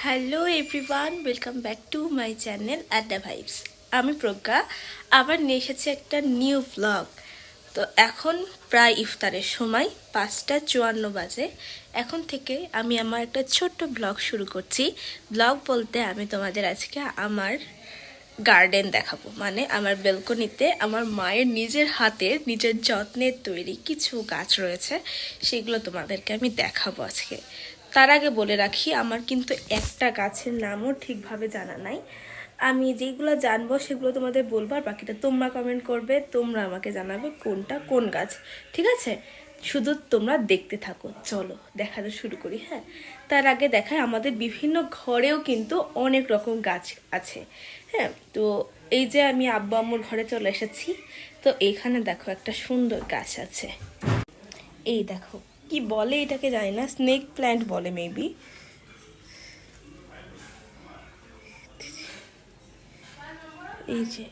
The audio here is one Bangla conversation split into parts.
Hello everyone, welcome back to my channel আড্ডা ভাইবস। আমি প্রজ্ঞা আবার নিয়ে এসেছি একটা নিউ ব্লগ। তো এখন প্রায় ইফতারের সময় 5:54 বাজে। এখন থেকে আমি আমার একটা ছোট্ট ব্লগ শুরু করছি। ব্লগ বলতে আমি তোমাদের আজকে আমার গার্ডেন দেখাবো, মানে আমার বেলকনিতে আমার মায়ের নিজের হাতের নিজের যত্নের তৈরি কিছু গাছ রয়েছে, সেগুলো তোমাদেরকে আমি দেখাবো আজকে। তার আগে বলে রাখি, আমার কিন্তু একটা গাছের নামও ঠিকভাবে জানা নাই। আমি যেগুলো জানবো সেগুলো তোমাদের বলবো, আর বাকিটা তোমরা কমেন্ট করবে, তোমরা আমাকে জানাবে কোনটা কোন গাছ। ঠিক আছে, শুধু তোমরা দেখতে থাকো। চলো দেখাতে শুরু করি। হ্যাঁ, তার আগে দেখায় আমাদের বিভিন্ন ঘরেও কিন্তু অনেক রকম গাছ আছে। হ্যাঁ, তো এই যে আমি আব্বু আম্মুর ঘরে চলে এসেছি। তো এইখানে দেখো একটা সুন্দর গাছ আছে। এই দেখো, কি বলে এটাকে জানি না, স্নেক প্ল্যান্ট বলে মেবি। এই যে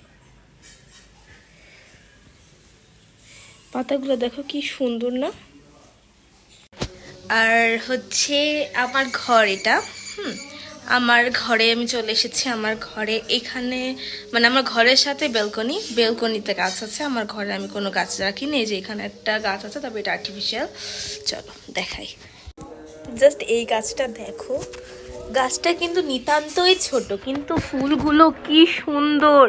পাতাগুলো দেখো কি সুন্দর না। আর হচ্ছে আমার ঘর এটা। আমার ঘরে আমি চলে এসেছি। আমার ঘরে এখানে মানে আমার ঘরের সাথে বেলকনিতে গাছ আছে। আমার ঘরে আমি কোনো গাছ রাখিনি। এই যে এখানে একটা গাছ আছে, তবে এটা আর্টিফিশিয়াল। চলো দেখাই। জাস্ট এই গাছটা দেখো, গাছটা কিন্তু নিতান্তই ছোট, কিন্তু ফুলগুলো কি সুন্দর।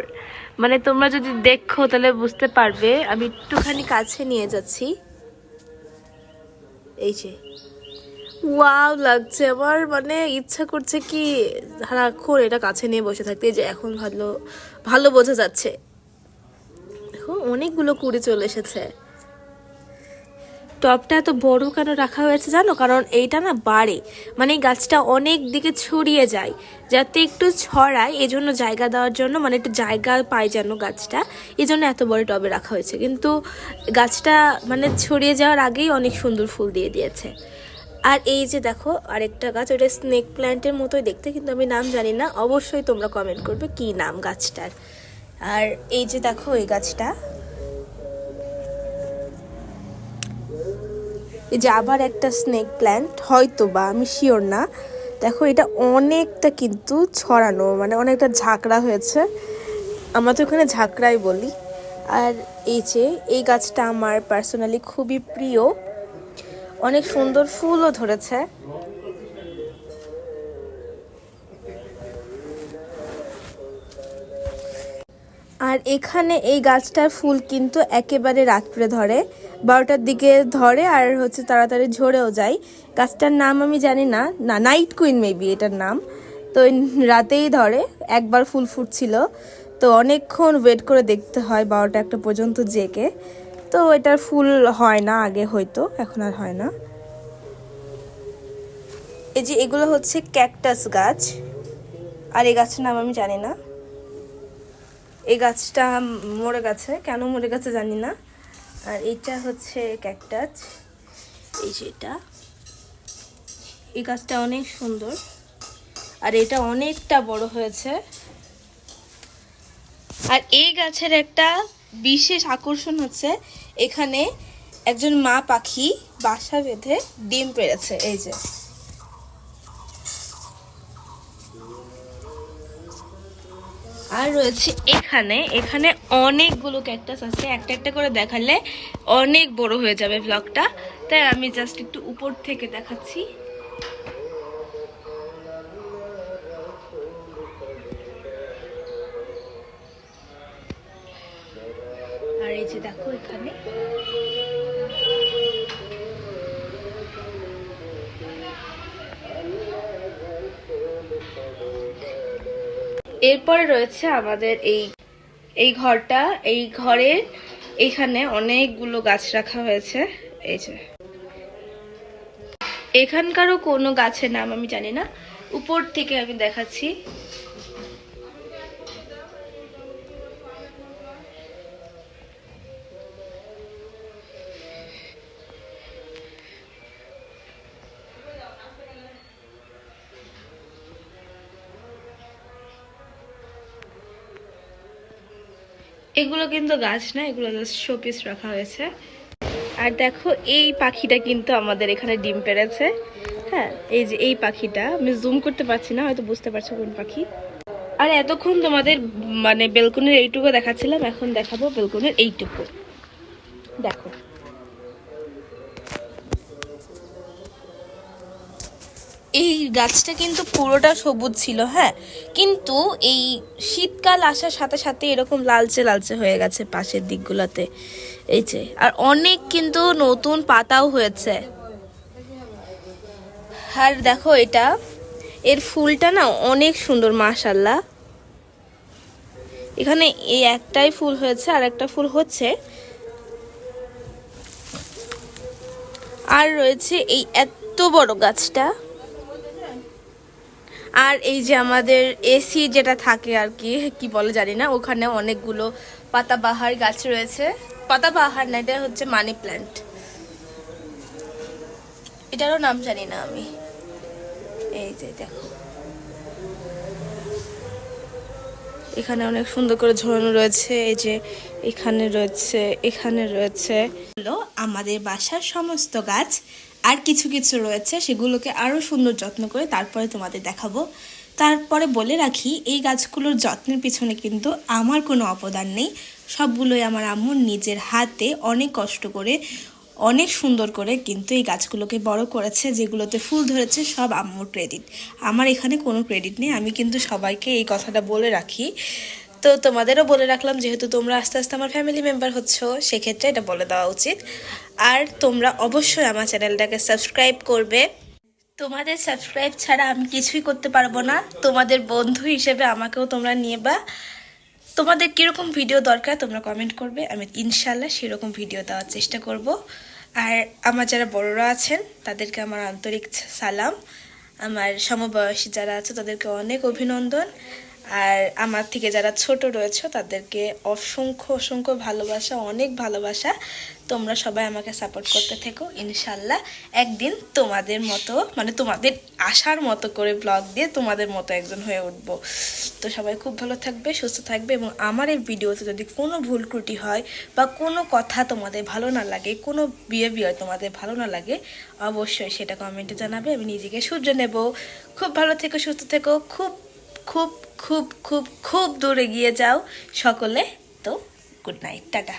মানে তোমরা যদি দেখো তাহলে বুঝতে পারবে। আমি একটুখানি কাছে নিয়ে যাচ্ছি। এই যে ওয়াও লাগছে আমার, মানে ইচ্ছা করছে কি সারাক্ষণ এটা কাছে নিয়ে বসে থাকতে। যে এখন ভালো ভালো বোঝা যাচ্ছে, দেখো অনেকগুলো কুড়ি চলে এসেছে। টবটা এত বড় কেন রাখা হয়েছে জানো? কারণ এইটা না বাড়ে, মানে এই গাছটা অনেক দিকে ছড়িয়ে যায়, যাতে একটু ছড়ায় এজন্য জায়গা দেওয়ার জন্য, মানে একটু জায়গা পায় যেন গাছটা, এই জন্য এত বড় টবে রাখা হয়েছে। কিন্তু গাছটা মানে ছড়িয়ে যাওয়ার আগেই অনেক সুন্দর ফুল দিয়ে দিয়েছে। আর এই যে দেখো আরেকটা গাছ, ওটা স্নেক প্ল্যান্টের মতোই দেখতে, কিন্তু আমি নাম জানি না, অবশ্যই তোমরা কমেন্ট করবে কি নাম গাছটার। আর এই যে দেখো এই গাছটা, এই যে আবার একটা স্নেক প্ল্যান্ট, হয়তো বা আমি শিওর না। দেখো এটা অনেকটা কিন্তু ছড়ানো, মানে অনেকটা ঝাঁকড়া হয়েছে। আমরা তো ওখানে ঝাঁকড়াই বলি। আর এই যে এই গাছটা আমার পার্সোনালি খুবই প্রিয়, অনেক সুন্দর ফুলও ধরেছে। আর এখানে এই গাছটার ফুল কিন্তু একেবারে রাত্রে ধরে, 12টার দিকে ধরে, আর হচ্ছে তাড়াতাড়ি ঝরেও যায়। গাছটার নাম আমি জানি না, না নাইট কুইন মেবি এটার নাম। তো রাতেই ধরে, একবার ফুল ফুটছিল, তো অনেকক্ষণ ওয়েট করে দেখতে হয় 12টা 1টা পর্যন্ত জেগে। তো এটার ফুল হয় না, আগে হয়তো, এখন আর হয় না। এই যে এগুলো হচ্ছে ক্যাকটাস গাছ, আর এই গাছের নাম আমি জানি না। এই গাছটা মরে গেছে, কেন মরে গেছে জানি না। আর এটা হচ্ছে ক্যাকটাস। এই যে এটা, এই গাছটা অনেক সুন্দর, আর এটা অনেকটা বড় হয়েছে। আর এই গাছের একটা বিশেষ আকর্ষণ হচ্ছে, এখানে একজন মা পাখি বাসা বেঁধে ডিম পেড়েছে। এই যে, আর রয়েছে এখানে এখানে অনেকগুলো ক্যাকটাস আছে। একটা একটা করে দেখালে অনেক বড় হয়ে যাবে ব্লগটা, তাই আমি জাস্ট একটু উপর থেকে দেখাচ্ছি। আর এই যে দেখো এখানে এরপরে রয়েছে আমাদের এই এই ঘরটা। এই ঘরের এখানে অনেকগুলো গাছ রাখা হয়েছে। এই যে এখানকারও কোনো গাছের নাম আমি জানি না, উপর থেকে আমি দেখাচ্ছি। এগুলো কিন্তু গাছ না, এগুলো জাস্ট শোপিস রাখা হয়েছে। আর দেখো এই পাখিটা কিন্তু আমাদের এখানে ডিম পেড়েছে। হ্যাঁ, এই যে এই পাখিটা আমি জুম করতে পারছি না, হয়তো বুঝতে পারছো কোন পাখি। আর এতক্ষণ তোমাদের মানে বেলকনির এইটুকু দেখাচ্ছিলাম, এখন দেখাবো বেলকনির এইটুকু। দেখো এই গাছটা কিন্তু পুরোটা সবুজ ছিল, হ্যাঁ, কিন্তু এই শীতকাল আসার সাথে সাথে এরকম লালচে লালচে হয়ে গেছে পাশের দিকগুলোতে, এই যে। আর অনেক কিন্তু নতুন পাতাও হয়েছে। আর দেখো এটা, এর ফুলটা না অনেক সুন্দর মাশাআল্লাহ। এখানে এই একটাই ফুল হয়েছে, আর একটা ফুল হচ্ছে। আর রয়েছে এই এত বড় গাছটা। আর এই যে আমাদের এসি যেটা থাকে আর কি, কি বলে জানি না, ওখানে অনেকগুলো পাতাবাহার গাছ রয়েছে। পাতাবাহার না, এটা হচ্ছে মানি প্ল্যান্ট, এটারও নাম জানি না আমি। এই যে দেখো এখানে অনেক সুন্দর করে ঝোলানো রয়েছে, এই যে এখানে রয়েছে, এখানে রয়েছে। হলো আমাদের বাসার সমস্ত গাছ। আর কিছু কিছু রয়েছে, সেগুলোকে আরও সুন্দর যত্ন করে তারপরে তোমাদের দেখাবো। তারপরে বলে রাখি, এই গাছগুলোর যত্নের পিছনে কিন্তু আমার কোনো অবদান নেই, সবগুলোই আমার আম্মুর নিজের হাতে অনেক কষ্ট করে, অনেক সুন্দর করে কিন্তু এই গাছগুলোকে বড় করেছে। যেগুলোতে ফুল ধরেছে সব আম্মুর ক্রেডিট, আমার এখানে কোনো ক্রেডিট নেই। আমি কিন্তু সবাইকে এই কথাটা বলে রাখি, তো তোমাদেরও বলে রাখলাম, যেহেতু তোমরা আস্তে আস্তে আমার ফ্যামিলি মেম্বার হচ্ছ, সেক্ষেত্রে এটা বলে দেওয়া উচিত। আর তোমরা অবশ্যই আমার চ্যানেলটাকে সাবস্ক্রাইব করবে। তোমাদের সাবস্ক্রাইব ছাড়া আমি কিছুই করতে পারবো না। তোমাদের বন্ধু হিসেবে আমাকেও তোমরা নিয়ে বা তোমাদের কীরকম ভিডিও দরকার তোমরা কমেন্ট করবে, আমি ইনশাল্লাহ সেরকম ভিডিও দেওয়ার চেষ্টা করব। আর আমার যারা বড়রা আছেন তাদেরকে আমার আন্তরিক সালাম, আমার সমবয়সী যারা আছে তাদেরকে অনেক অভিনন্দন, আর আমার থেকে যারা ছোট রয়েছে তাদেরকে অসংখ্য অসংখ্য ভালোবাসা, অনেক ভালোবাসা। তোমরা সবাই আমাকে সাপোর্ট করতে থেকো, ইনশাল্লাহ একদিন তোমাদের মতো, মানে তোমাদের আশার মতো করে ব্লগ দিয়ে তোমাদের মতো একজন হয়ে উঠব। তো সবাই খুব ভালো থাকবে, সুস্থ থাকবে, এবং আমার এই ভিডিওতে যদি কোনো ভুল ত্রুটি হয় বা কোনো কথা তোমাদের ভালো না লাগে, কোনো বিহেভিয়ার তোমাদের ভালো না লাগে, অবশ্যই সেটা কমেন্টে জানাবে, আমি নিজেকে শুধরে নেব। খুব ভালো থেকো, সুস্থ থেকো, খুব খুব খুব খুব খুব দূরে গিয়ে যাও সকলে। তো গুড নাইট, টাটা।